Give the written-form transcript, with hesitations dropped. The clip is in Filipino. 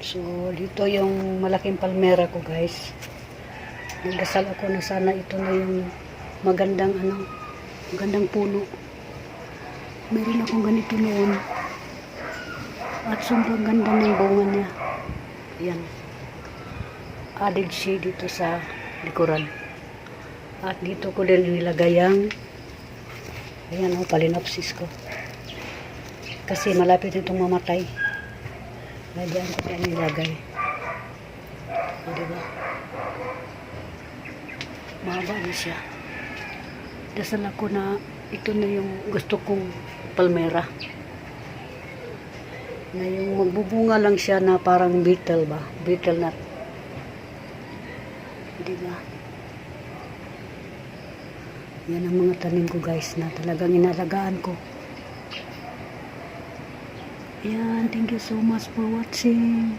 So, dito yung malaking palmera ko, guys. Nagdasal ako na sana ito na yung magandang puno. Meron akong ganito noon. At sobrang ganda ng bunga niya. Ayan. Added shade dito sa likuran. At dito ko din nilagay ang ayan, Phalaenopsis ko. Kasi malapit itong mamatay. Diyan ko yan nilagay. O, diba? Mahaba na siya. Dasal ako na ito na yung gusto kong palmera. Na yung magbubunga lang siya na parang beetle ba? Beetle nut. Diba? Yan ang mga tanim ko, guys, na talagang inalagaan ko. Ayan, thank you so much for watching.